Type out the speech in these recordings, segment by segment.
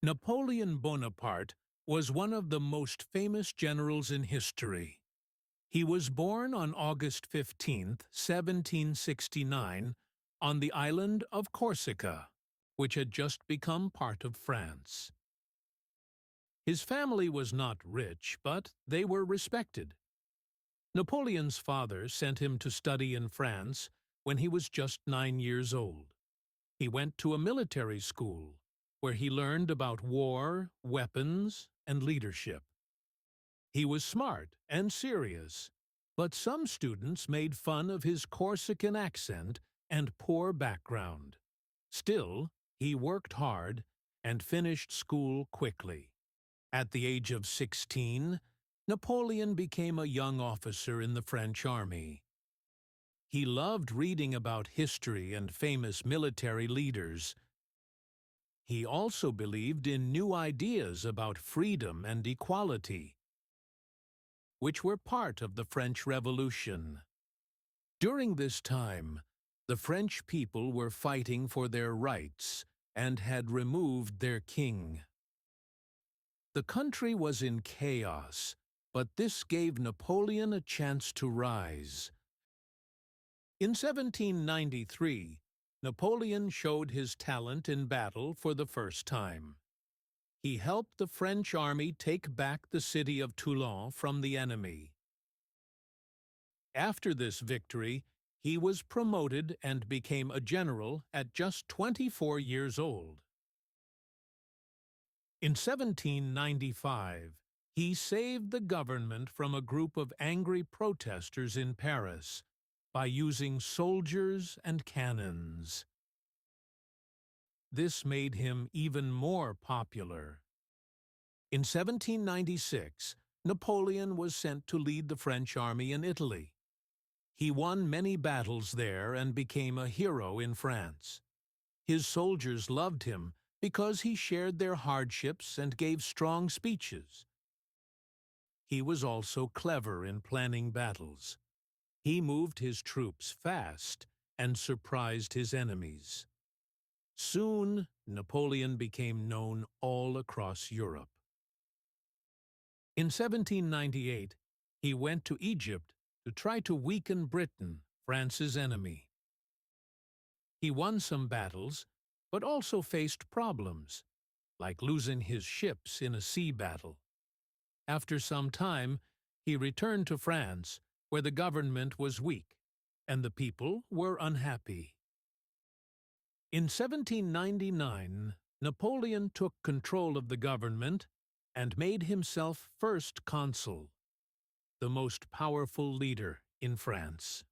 Napoleon Bonaparte was one of the most famous generals in history. He was born on August 15, 1769, on the island of Corsica, which had just become part of France. His family was not rich, but they were respected. Napoleon's father sent him to study in France when he was just 9 years old. He went to a military school, where he learned about war, weapons, and leadership. He was smart and serious, but some students made fun of his Corsican accent and poor background. Still, he worked hard and finished school quickly. At the age of 16, Napoleon became a young officer in the French army. He loved reading about history and famous military leaders. He also believed in new ideas about freedom and equality, which were part of the French Revolution. During this time, the French people were fighting for their rights and had removed their king. The country was in chaos, but this gave Napoleon a chance to rise. In 1793, Napoleon showed his talent in battle for the first time. He helped the French army take back the city of Toulon from the enemy. After this victory, he was promoted and became a general at just 24 years old. In 1795, he saved the government from a group of angry protesters in Paris by using soldiers and cannons. This made him even more popular. In 1796, Napoleon was sent to lead the French army in Italy. He won many battles there and became a hero in France. His soldiers loved him because he shared their hardships and gave strong speeches. He was also clever in planning battles. He moved his troops fast and surprised his enemies. Soon, Napoleon became known all across Europe. In 1798, he went to Egypt to try to weaken Britain, France's enemy. He won some battles, but also faced problems, like losing his ships in a sea battle. After some time, he returned to France, where the government was weak, and the people were unhappy. In 1799, Napoleon took control of the government and made himself first consul, the most powerful leader in France.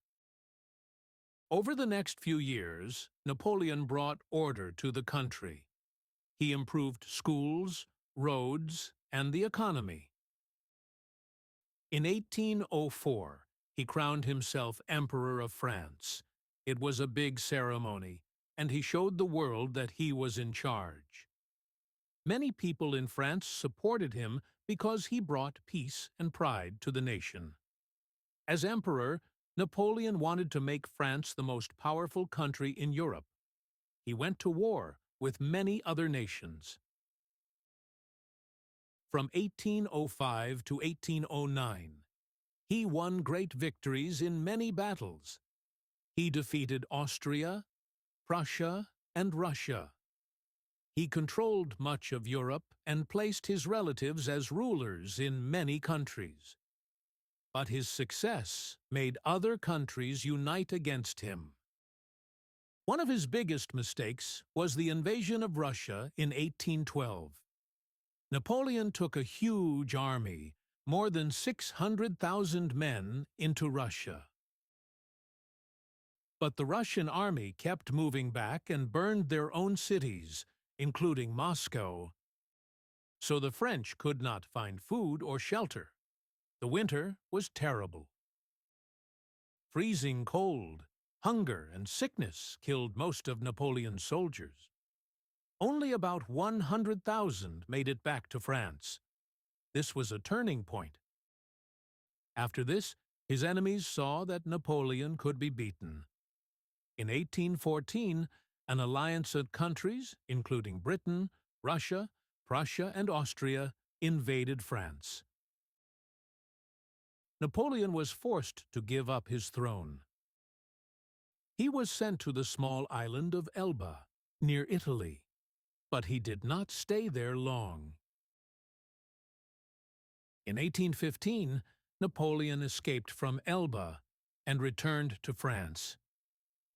Over the next few years, Napoleon brought order to the country. He improved schools, roads, and the economy. In 1804, he crowned himself Emperor of France. It was a big ceremony, and he showed the world that he was in charge. Many people in France supported him because he brought peace and pride to the nation. As emperor, Napoleon wanted to make France the most powerful country in Europe. He went to war with many other nations. From 1805 to 1809, he won great victories in many battles. He defeated Austria, Prussia, and Russia. He controlled much of Europe and placed his relatives as rulers in many countries. But his success made other countries unite against him. One of his biggest mistakes was the invasion of Russia in 1812. Napoleon took a huge army, more than 600,000 men, into Russia. But the Russian army kept moving back and burned their own cities, including Moscow. So the French could not find food or shelter. The winter was terrible. Freezing cold, hunger, and sickness killed most of Napoleon's soldiers. Only about 100,000 made it back to France. This was a turning point. After this, his enemies saw that Napoleon could be beaten. In 1814, an alliance of countries, including Britain, Russia, Prussia and Austria invaded France. Napoleon was forced to give up his throne. He was sent to the small island of Elba, near Italy, but he did not stay there long. In 1815, Napoleon escaped from Elba and returned to France.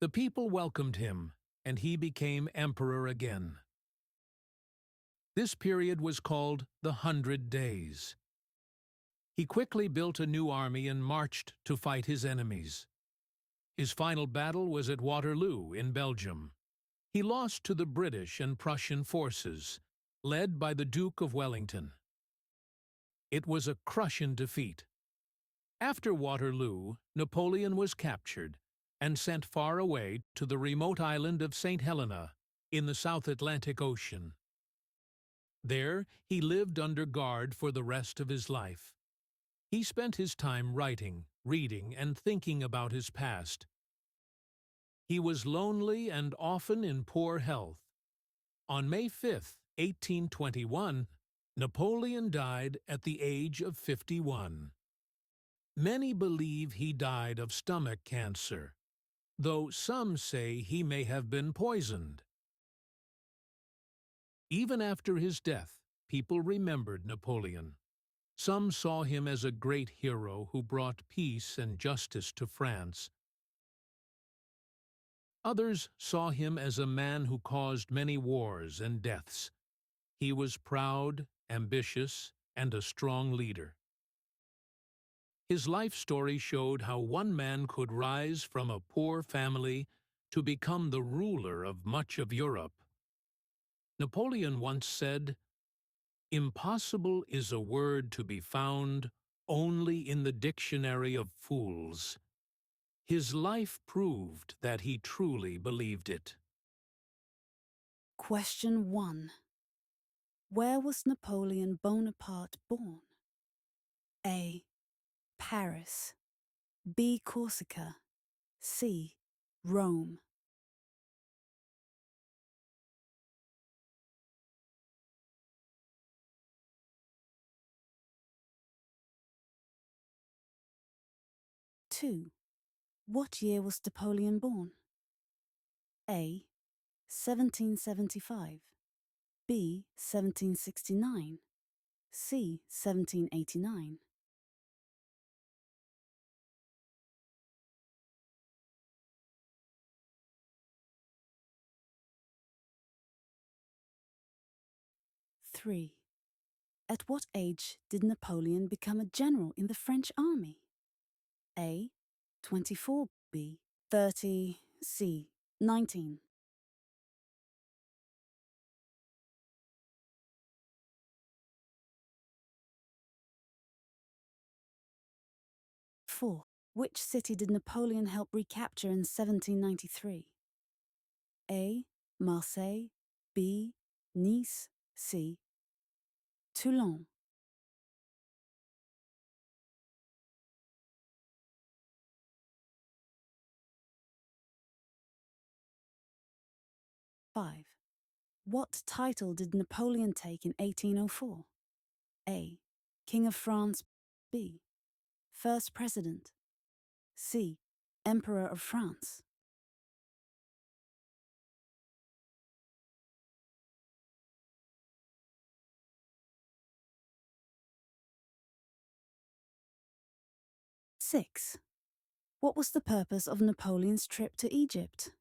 The people welcomed him, and he became emperor again. This period was called the 100 Days. He quickly built a new army and marched to fight his enemies. His final battle was at Waterloo in Belgium. He lost to the British and Prussian forces, led by the Duke of Wellington. It was a crushing defeat. After Waterloo, Napoleon was captured and sent far away to the remote island of St. Helena in the South Atlantic Ocean. There, he lived under guard for the rest of his life. He spent his time writing, reading, and thinking about his past. He was lonely and often in poor health. On May 5, 1821, Napoleon died at the age of 51. Many believe he died of stomach cancer, though some say he may have been poisoned. Even after his death, people remembered Napoleon. Some saw him as a great hero who brought peace and justice to France. Others saw him as a man who caused many wars and deaths. He was proud, ambitious, and a strong leader. His life story showed how one man could rise from a poor family to become the ruler of much of Europe. Napoleon once said, "Impossible is a word to be found only in the dictionary of fools." His life proved that he truly believed it. Question 1. Where was Napoleon Bonaparte born? A. Paris. B. Corsica. C. Rome. Two. What year was Napoleon born? A. 1775. B. 1769. C. 1789. Three. At what age did Napoleon become a general in the French army? A. 24. B. 30. C. 19. 4. Which city did Napoleon help recapture in 1793? A. Marseille. B. Nice. C. Toulon. 5. What title did Napoleon take in 1804? A. King of France. B. First President. C. Emperor of France. Six. What was the purpose of Napoleon's trip to Egypt?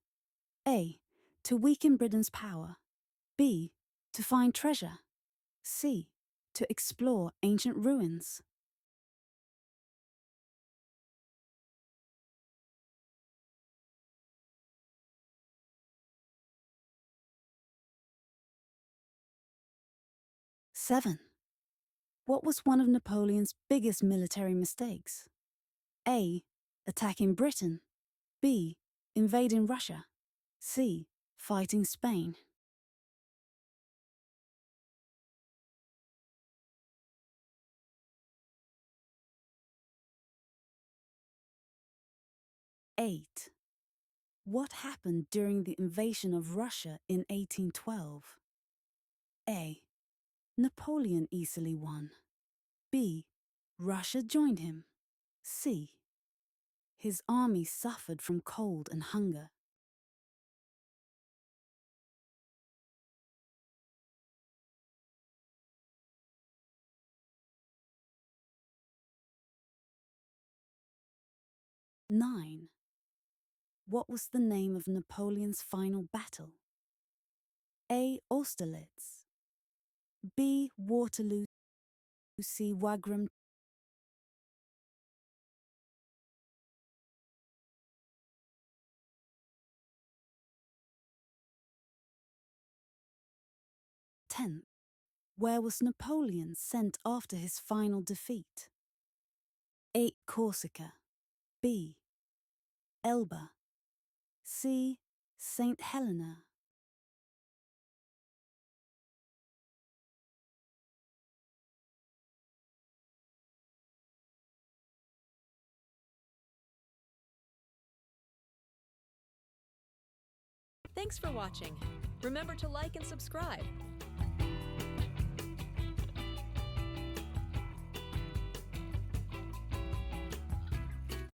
A. To weaken Britain's power. B. To find treasure. C. To explore ancient ruins. 7. What was one of Napoleon's biggest military mistakes? A. Attacking Britain. B. Invading Russia. C. Fighting Spain. 8. What happened during the invasion of Russia in 1812? A. Napoleon easily won. B. Russia joined him. C. His army suffered from cold and hunger. Nine. What was the name of Napoleon's final battle? A. Austerlitz. B. Waterloo. C. Wagram. 10. Where was Napoleon sent after his final defeat? A. Corsica. B. Elba. C. St. Helena. Thanks for watching. Remember to like and subscribe.